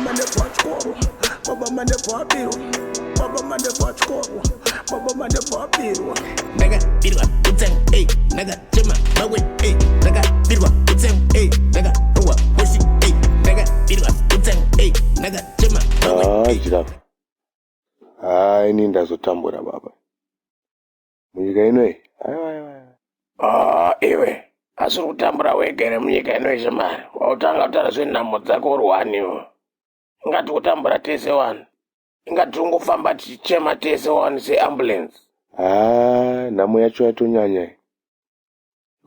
mande pachkoro, baba mande papiro, baba mande pachkoro, baba mande papiro. Naga birwa utsang, hey, naga chema mawe, hey, naga birwa utsang, hey, naga ruwa wesi, hey, naga birwa utsang, hey, naga chema mawe. Jirafu. Ini ndazotambura baba. Munyika inoyi. Iwe. Asuri kutambura wegere munyika inoyi zvemari. Wautanga kutaura zvenhamo dzako uri waniwo. Ingati kutambura tese wani. Ingati ungofamba tichichema tese wani seambulance. Nhamo yacho yatonyanya.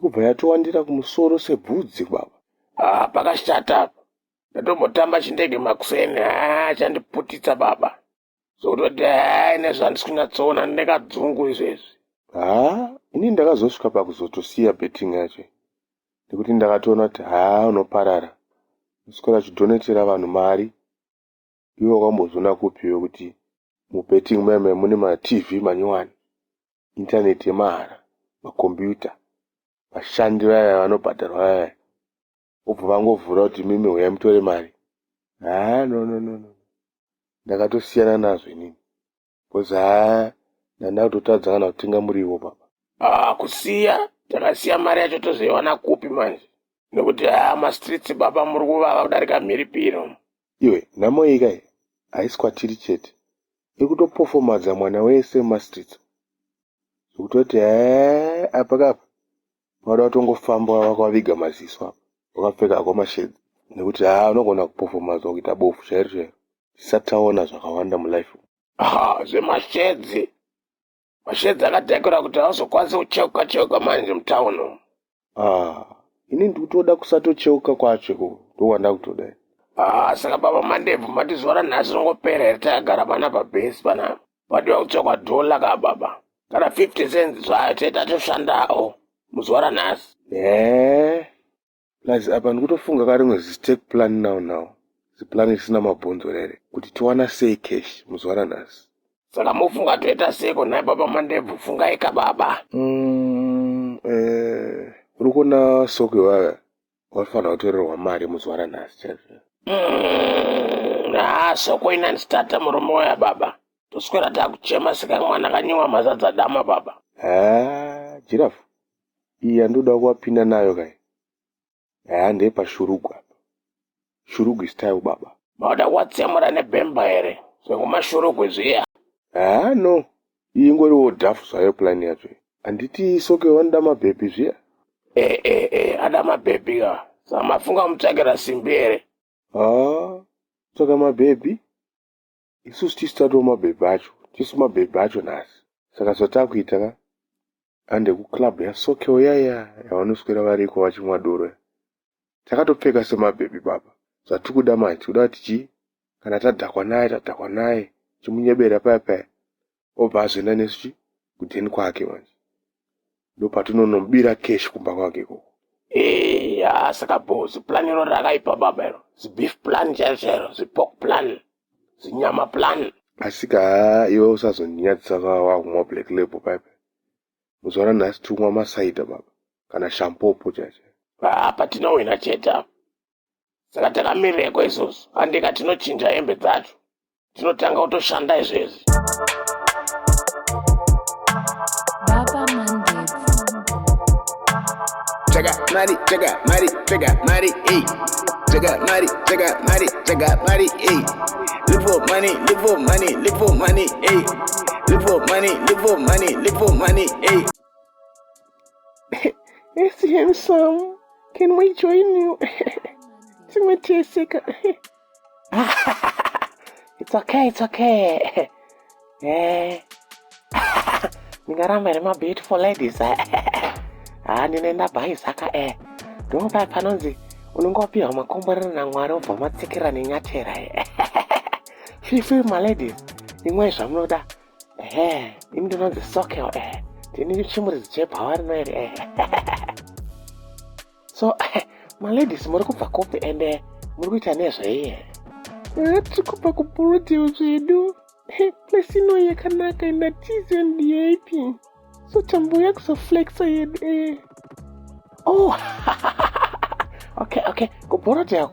Kubva yatowandira kumusoro sebvudzi baba. Pakashata apa. Ndatombotamba chindege makuseni. Chandiputitsa baba. Zototi nezvandisi kunyatsoona ndekadzungu izvezvi. Ini ndakazosvika pakuzotosiya betting yacho. Nekuti ndakatoona kuti unoparara. Usikora chidonetera vanhu mari. Iwe wakambozona kupiwa kuti mubetting meme mune ma-TV manyowani, internet yemahara, makombiyuta, vashandi vaya vanobhadharwa vaya. Ubva vangovhura kuti mimi uyai mutore mari. No. Ndakatosiyana nazvo inini. Because ndanda kutotadza kana kutenga muriwo baba. Kusiya, takasiya mari yacho tozoiwana kupi manje. Nekuti ma-streets baba muri kuvava kudarika mhiripiro. Iwe, nhamo iyi haisi kwatiri chete. Ikutopofomadza mwana wese ma-streets. Zvekutoti apakapa vada kutongofamba wakaviga maziso apa. Wakapfeka ako mashedzi. Nekuti unogona kupofomadza kuita bofu chairo. Tisataona zvakawanda mulife. Zvemashedzi. Mashedzi akatekura kuti hauzokwanisa kucheuka manje mutauno. Ini ndikutoda kusatocheuka kwacho ndowanda kutoda. Saka baba mandebvu mati zuva ranhasi ringopera here takagara pana pabhesi panapa. Padiwa kutsvakwa dhola ka baba. Kana 50 cents zvayo tatoshandawo muzuva ranhasi. Plus apa ndikutofunga karimwe zistake plan now. Ziplan isina mabhonzo rere. Kuti tiwana sei cash muzuva ranhasi. Saka mufunga toita seko naye baba mandebvu fungai ka baba. Uri kuona soko waya wafanira kutorerwa mari muzuva ranhasi chaizvo. Soko ina ndisitata murume waya baba. Toswera takuchema seka mwana kanyiwa mazadza dama baba. Jirafu. Iyi andoda kuwapinda nayo kai. Ndeye pashurugu apa. Shurugu style baba. Mauda kuwatsemura nebhemba here. Sekumashurugwe zviya. No. Iyi ingoriwo dhafu zvayo plan yacho. Anditi soko wanda mabhebhi zviya. Ada mabhebhi ka. Saka mafunga mutsvakira simbi here. Tsvaka mabhebhi. Isusu tisitatowo mabhebhi acho. Tisu mabhebhi acho nhasi. Saka zvotakuita ka. Ande kuclub yaSokeo yaya yavanoswera variko vachimwa doro. Takatopfeka semabhebhi baba. Zvatikuda manje tikuda kuti kana tadhakwa naye chimunyebera paya obva azoenda nesu kudheni kwake manje. Ndopatinonomubira cash kumba kwake ikoko. Saka bo ziplan iro rakaipa baba iro. Zibeef plan chairo, zipork plan, zinyama plan. Asika iwe usazonyadzisa wakumwa black label paya. Muzuva ranhasi tumwa masaida baba. Kana shampopo chacho. Patinowina chete apa. Saka takamireko izvozvo. Handika tinochinja hembe dzacho. Tinotanga kutoshanda izvezvi. Baba Mandebvu. Chega mari, hey. Chega mari, hey. Look for money, hey. Look for money, hey. Yes, handsome. Can we join you? It's okay. Ningaramba ine my beautiful ladies. Ndinoenda bhaizaka ndopa panonzi unongopiwa makomborero naMwari obva matsikira nenyatera. Feel my ladies. Imwe zvamunoda. Imi ndinonzi Sokeo. Ndini chimuridzi chebhawa rino iri. So, my ladies, muri kubva kopi and muri kuita nezvei? Tiri kubva kuBroadway zvedu. Place ino yakanaka ina TZ and DAP. So tambouya kuzoflexa yedu. Okay. KuBroadway.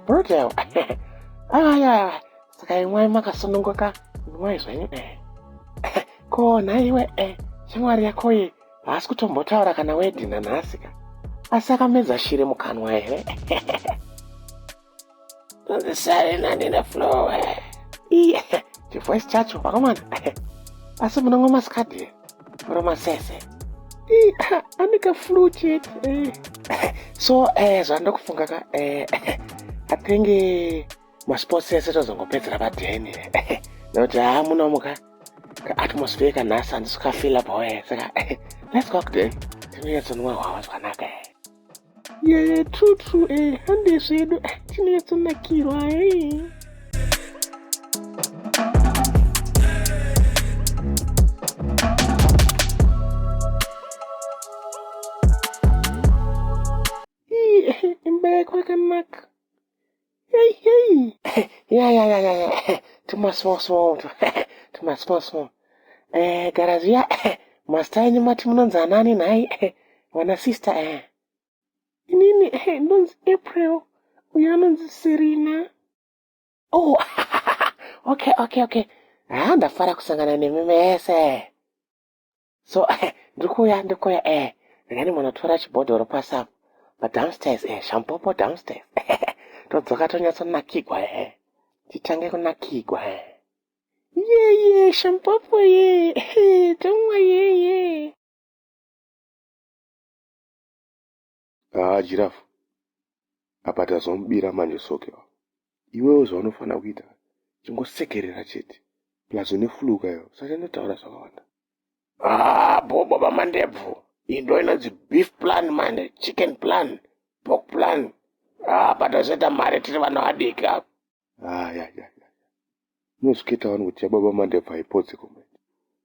Yeah. Saka imwai makasununguka imwai zvenyu ko nhaiwe shamwari yako ye haasi kutombotaura kana wedhina nhasi ka asi akamedza shiri mukanwa here tonzisare nandine flow chivoice chacho vakomana asi munongo masikadhi oro masese anika flu chete so zvandokufunga ka I think masports ese tozongopedzera padheni nokuti munomuka kaatmosphere kanhasi handisi kukafila boy saka let's go kudheni tinoyetsonwa hwawa zvakanaka true hande zvedu tinoyetsonakirwa imba kwakanaka yeah. Too much small. Garazia, master any mati munonza nani nai, wana sister Nini nonzi April, uyanonzi Serena. Oh, okay. Ndafara kusangana nemimese. So, ndikuya, ngani munotora chibhodhoro pasapo. But downstairs, shampopo downstairs. Todzoka tonyatsonakigwa titange kunakigwa shampopo tomwa Jirafu apa tazomubira manje sokewa iwewo zvaunofana kuita chingosekerera chete plus une flu kayo saka ndotaura zvakawanda baba mandebvu indo inonzi beef plan mane chicken plan pork plan patazeta mari tiri vana vadiki apa unozviketa wani kuti baba mandebvu haipodzi kumwe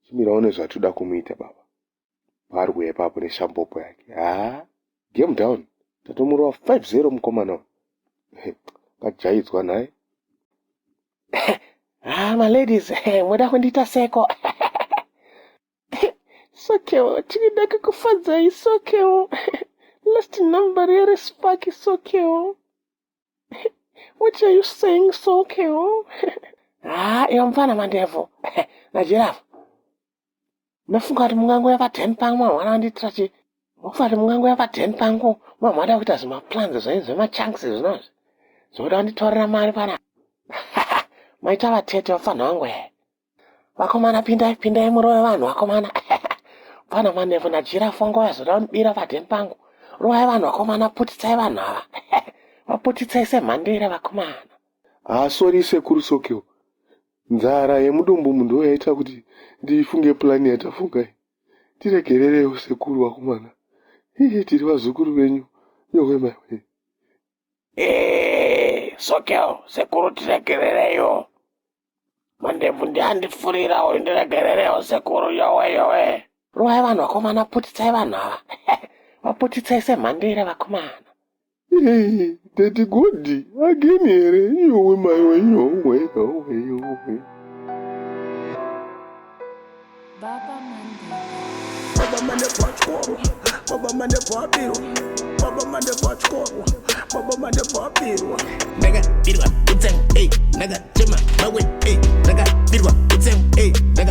chimirawo nezvatuda kumuita baba paari kuya ipapo neshampopo yake game down tatomurova 5-0 mukomana kajaidzwa naye maladies muda kundiita seko sokewo tirida kukufadzai sokewo last number here is Sparky sokewo what are you saying sokewo iyo mfana mandevo najirafu nafunga kuti mungango yapa 10 pangu mwana anditira chi mufati mungango yapa 10 pangu mamada kuita zvimaplans zvemachunks zvinozvi zvoda kunditorera mari pana maita vatete vafana wangu vakomana pindai murove vanhu vakomana pana mandevo najirafu wangu vazoda kundibira pa 10 pangu rovai vanhu vakomana putitsai vanhu ava vaputitsai semhandire vakomana sori sekuru sokewo nzara yemudumbu munhu yaita kuti ndifunge plani yatafunga tiregererewo sekuru vakomana tiri vazukuru venyu yowe sokewo sekuru tiregerereyo mandebvu ndihandifurirawo ndiregererewo sekuru yowe rovai vanhu vakomana putitsai vanhu ava vaputitsai semhandire vakomana Daddy Godi again here yowe maiwe yowe Baba Mandebvu achikoro Baba Mandebvu abirwa Baba Mandebvu achikoro Baba Mandebvu abirwa ndakabirwa kutsanga ndakachema mawe ndakabirwa kutsanga ndaka